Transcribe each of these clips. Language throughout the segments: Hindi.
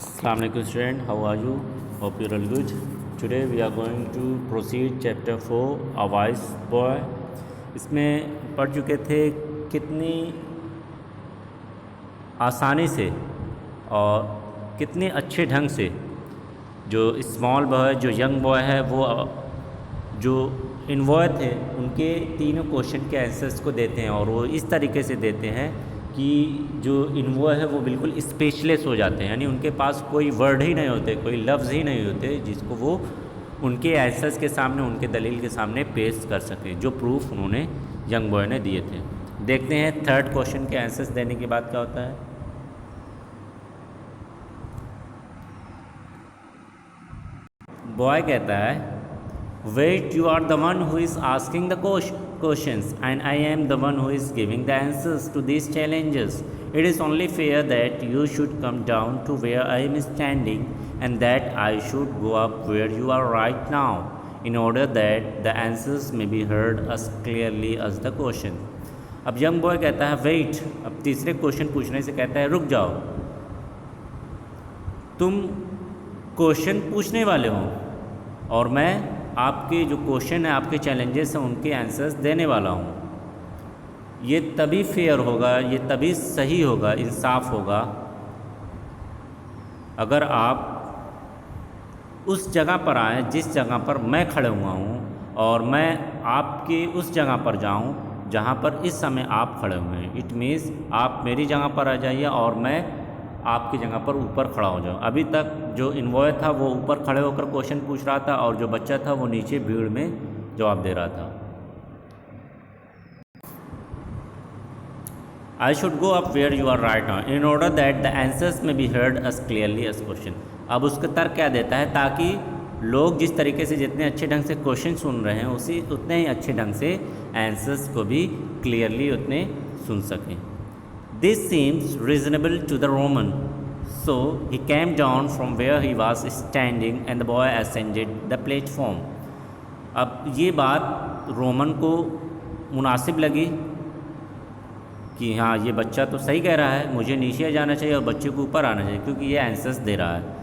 Assalamu alaikum student, how are you? Hope you're all good. Today we are going to proceed chapter 4 A Wise Boy. इसमें पढ़ चुके थे कितनी आसानी से और कितने अच्छे ढंग से जो स्मॉल बॉय जो यंग बॉय है वो जो इन्वॉय थे उनके तीनों क्वेश्चन के आंसर्स को देते हैं और वो इस तरीके से देते हैं कि जो इन्वॉय है वो बिल्कुल स्पेशलेस हो जाते हैं, यानी उनके पास कोई वर्ड ही नहीं होते, कोई लफ्ज़ ही नहीं होते जिसको वो उनके आंसर्स के सामने, उनके दलील के सामने पेश कर सकें, जो प्रूफ उन्होंने यंग बॉय ने दिए थे। देखते हैं थर्ड क्वेश्चन के आंसर्स देने के बाद क्या होता है। बॉय कहता है, wait, you are the one who is asking the questions and I am the one who is giving the answers to these challenges. It is only fair that you should come down to where I am standing and that I should go up where you are right now in order that the answers may be heard as clearly as the question. अब यंग बॉय कहता है वेट, अब तीसरे क्वेश्चन पूछने से कहता है रुक जाओ, तुम क्वेश्चन पूछने वाले हो और मैं आपके जो क्वेश्चन है, आपके चैलेंजेस हैं, उनके आंसर्स देने वाला हूँ। ये तभी फेयर होगा, ये तभी सही होगा, इंसाफ होगा अगर आप उस जगह पर आएँ जिस जगह पर मैं खड़े हुआ हूँ और मैं आपके उस जगह पर जाऊँ जहाँ पर इस समय आप खड़े हुए हैं। इट मीन्स आप मेरी जगह पर आ जाइए और मैं आपकी जगह पर ऊपर खड़ा हो जाऊँ। अभी तक जो इन्वॉय था वो ऊपर खड़े होकर क्वेश्चन पूछ रहा था और जो बच्चा था वो नीचे भीड़ में जवाब दे रहा था। I should go up where you are right now in order that the answers may be heard as clearly as question. अब उसका तर्क क्या देता है, ताकि लोग जिस तरीके से जितने अच्छे ढंग से क्वेश्चन सुन रहे हैं उसी उतने ही अच्छे ढंग से आंसर्स को भी क्लियरली उतने सुन सकें। This seems reasonable to the Roman, so he came down from where he was standing and the boy ascended the platform. अब ये बात रोमन को मुनासिब लगी कि हाँ ये बच्चा तो सही कह रहा है, मुझे नीचे जाना चाहिए और बच्चे को ऊपर आना चाहिए क्योंकि ये आंसर्स दे रहा है।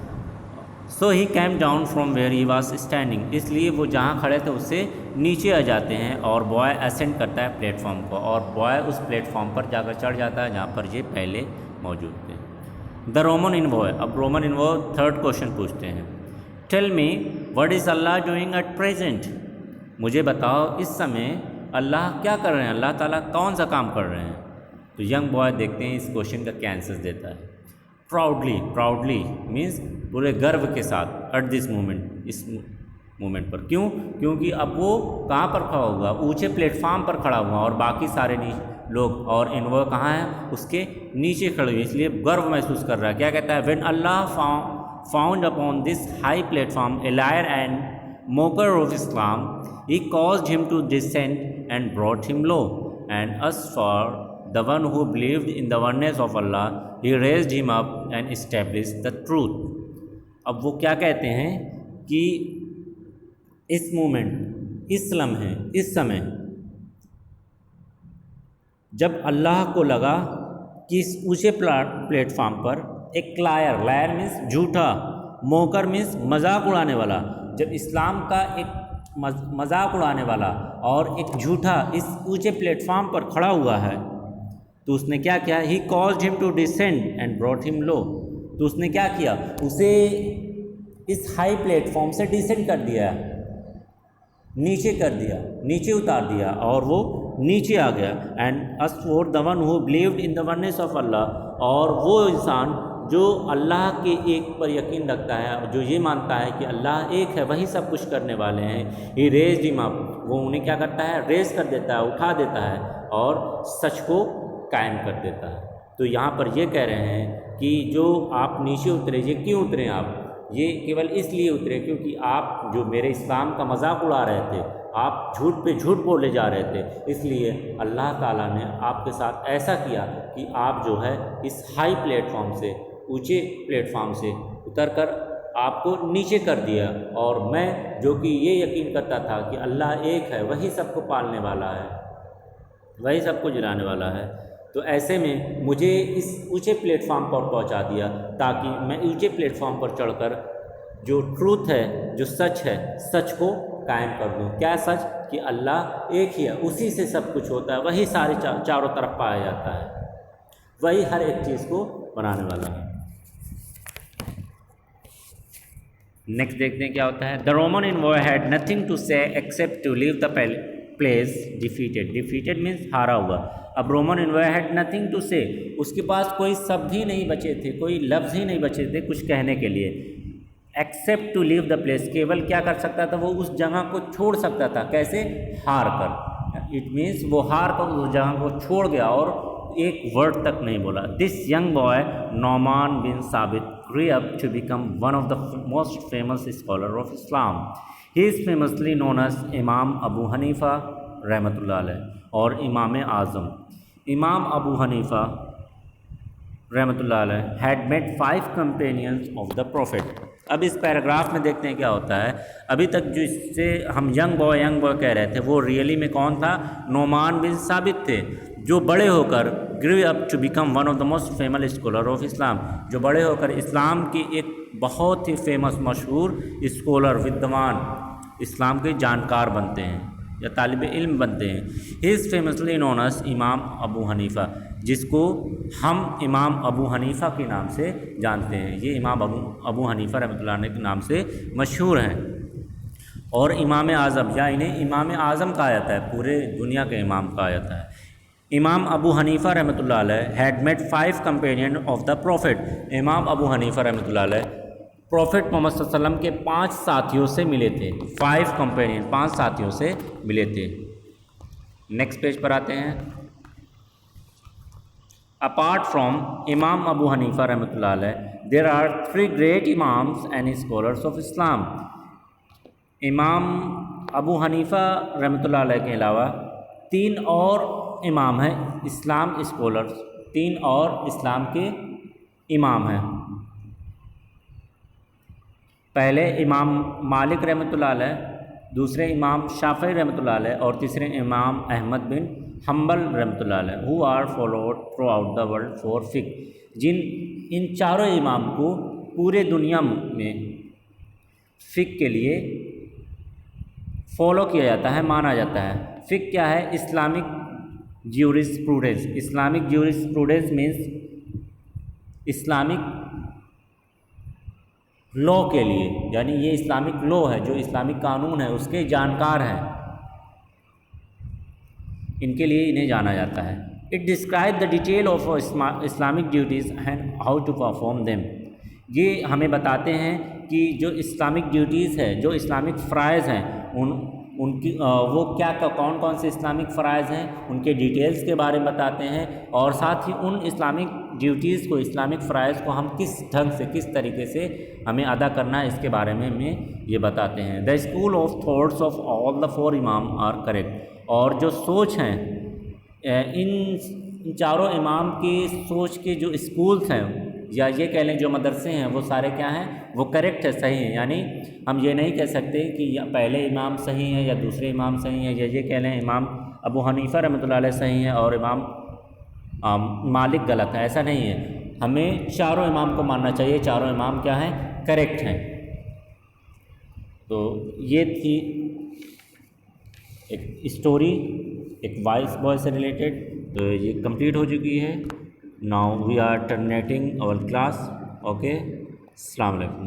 So he came down from where he was standing, इसलिए वो जहाँ खड़े थे उससे नीचे आ जाते हैं और बॉय असेंड करता है प्लेटफॉर्म को और बॉय उस प्लेटफॉर्म पर जाकर चढ़ जाता है जहाँ पर ये पहले मौजूद थे। द रोमन इन्वॉय, अब रोमन इन्वॉय थर्ड क्वेश्चन पूछते हैं, tell me what is Allah doing at present, मुझे बताओ इस समय अल्लाह क्या कर रहे हैं, अल्लाह ताला कौन सा काम कर रहे हैं। तो यंग बॉय देखते हैं इस क्वेश्चन का क्या आंसर देता है। प्राउडली मीन्स पूरे गर्व के साथ, एट दिस मोमेंट, इस मोमेंट पर। क्यों? क्योंकि अब वो कहाँ पर खड़ा हुआ, ऊंचे प्लेटफॉर्म पर खड़ा हुआ और बाकी सारे लोग और इन्वॉय कहाँ हैं, उसके नीचे खड़े हुए, इसलिए गर्व महसूस कर रहा है। क्या कहता है, when Allah found upon this high platform a liar and mocker of Islam he caused him to descend and brought him low and us for the one who believed in the oneness of Allah, he raised him up and established the truth. अब वो क्या कहते हैं कि इस मोमेंट, इस लम्हे, इस समय जब अल्लाह को लगा कि इस ऊंचे प्लेटफॉर्म पर एक लायर मीन्स झूठा, मोकर मीन्स मजाक उड़ाने वाला, जब इस्लाम का एक मजाक उड़ाने वाला और एक झूठा इस ऊंचे प्लेटफॉर्म पर खड़ा हुआ है, तो उसने क्या किया, he caused him to descend and brought him low, तो उसने क्या किया, उसे इस हाई प्लेटफॉर्म से डिसेंड कर दिया, नीचे कर दिया, नीचे उतार दिया और वो नीचे आ गया। And us for the one who believed in the oneness of Allah, और वो इंसान जो अल्लाह के एक पर यकीन रखता है, जो ये मानता है कि अल्लाह एक है, वही सब कुछ करने वाले हैं, ही रेज्ड हिम अप, वो उन्हें क्या करता है, रेज कर देता है, उठा देता है और सच को कायम कर देता है। तो यहाँ पर ये कह रहे हैं कि जो आप नीचे उतरे, ये क्यों उतरे आप, ये केवल इसलिए उतरे क्योंकि आप जो मेरे इस्लाम का मजाक उड़ा रहे थे, आप झूठ पे झूठ बोले जा रहे थे, इसलिए अल्लाह ताला ने आपके साथ ऐसा किया कि आप जो है इस हाई प्लेटफॉर्म से, ऊंचे प्लेटफॉर्म से उतर कर आपको नीचे कर दिया। और मैं जो कि ये यकीन करता था कि अल्लाह एक है, वही सबको पालने वाला है, वही सबको जिलाने वाला है, तो ऐसे में मुझे इस ऊंचे प्लेटफॉर्म पर पहुंचा दिया ताकि मैं ऊंचे प्लेटफॉर्म पर चढ़कर जो ट्रूथ है, जो सच है, सच को कायम कर दूं। क्या सच? कि अल्लाह एक ही है, उसी से सब कुछ होता है, वही सारे चारों तरफ पाया जाता है, वही हर एक चीज़ को बनाने वाला है। नेक्स्ट देखते हैं क्या होता है। The Roman envoy had nothing to say except to leave the place defeated. Defeated means हारा हुआ। अब Roman envoy had nothing to say, उसके पास कोई शब्द ही नहीं बचे थे, कोई लफ्ज़ ही नहीं बचे थे कुछ कहने के लिए। Except to leave the place, केवल क्या कर सकता था? वो उस जगह को छोड़ सकता था। कैसे? हार कर। इट मीन्स वो हार कर उस जगह को छोड़ गया और एक वर्ड तक नहीं बोला। दिस यंग बॉय नौमान बिन साबित grew up to become one of the most famous scholar of Islam. He is famously known as Imam Abu Hanifa रहमतुल्लाह अलैह और इमाम आज़म। इमाम अबू हनीफ़ा रहमतुल्लाह अलैह had met 5 companions of the Prophet। अब इस पैराग्राफ में देखते हैं क्या होता है। अभी तक जो इससे हम यंग बॉय कह रहे थे, वो रियली में कौन था? नौमान बिन साबित थे, जो बड़े होकर grew up to become one of the most famous scholar of Islam, जो बड़े होकर इस्लाम की एक बहुत ही फेमस मशहूर स्कॉलर, विद्वान, इस्लाम के जानकार बनते हैं या तालिब इल्म बनते हैं। He is famously known as imam Abu Hanifa, जिसको हम इमाम अबू हनीफ़ा के नाम से जानते हैं। ये इमाम अबू हनीफ़ा रहमतुल्लाह अलैह के नाम से मशहूर हैं। और इमाम आज़म, या इन्हें इमाम आज़म कहा जाता है, पूरे दुनिया के इमाम कहा जाता है। इमाम अबू हनीफ़ा रहमतुल्लाह अलैह had met 5 companion of the prophet. Imam Abu Hanifa रहमतुल्लाह अलैह प्रॉफिट मोहम्मद सल्लल्लाहु अलैहि वसल्लम के 5 साथियों से मिले थे। 5 कंपेनियन, 5 साथियों से मिले थे। नेक्स्ट पेज पर आते हैं। अपार्ट फ्रॉम इमाम अबू हनीफ़ा रहमतुल्लाह अलैह, there are 3 great imams and scholars of Islam. Imam Abu Hanifa रहमतुल्लाह अलैह के अलावा 3 और इमाम हैं इस्लाम स्कॉलर्स, 3 और इस्लाम के इमाम हैं। पहले इमाम मालिक रहमतुल्लाह अलैह, दूसरे इमाम शाफ़ी रहमतुल्लाह अलैह और तीसरे इमाम अहमद बिन हम्बल रहमतुल्लाह अलैह, who are followed throughout the world for फ़िक़्ह। इन चारों इमाम को पूरे दुनिया में फ़िक़्ह के लिए फॉलो किया जाता है, माना जाता है। फ़िक़्ह क्या है? Islamic jurisprudence. Islamic jurisprudence means Islamic law के लिए, यानी ये इस्लामिक लॉ है, जो इस्लामिक कानून है उसके जानकार हैं, इनके लिए इन्हें जाना जाता है। It describe the detail of Islamic duties and how to perform them. ये हमें बताते हैं कि जो इस्लामिक ड्यूटीज़ है, जो इस्लामिक फ़राइज़ हैं, उनकी वो क्या कौन कौन से इस्लामिक फ़राइज़ हैं, उनके डिटेल्स के बारे में बताते हैं, और साथ ही उन इस्लामिक ड्यूटीज़ को, इस्लामिक फ़राइज़ को हम किस ढंग से, किस तरीके से हमें अदा करना है, इसके बारे में हमें ये बताते हैं। The school of thoughts of all the 4 इमाम आर करेक्ट। और जो सोच हैं, इन चारों इमाम के सोच के जो स्कूल्स हैं, या ये कह लें जो मदरसे हैं, वो सारे क्या हैं? वो करेक्ट है, सही हैं। यानी हम ये नहीं कह सकते कि या पहले इमाम सही हैं या दूसरे इमाम सही हैं, या ये कह लें इमाम अबू हनीफ़ा रहमतुल्लाह अलैह सही हैं और इमाम मालिक गलत है, ऐसा नहीं है। हमें चारों इमाम को मानना चाहिए, चारों इमाम क्या हैं? करेक्ट हैं। तो ये थी एक स्टोरी एक वाइस बॉय से रिलेटेड। तो ये कंप्लीट हो चुकी है। Now we are terminating our class. Okay, अस्सलाम वालेकुम।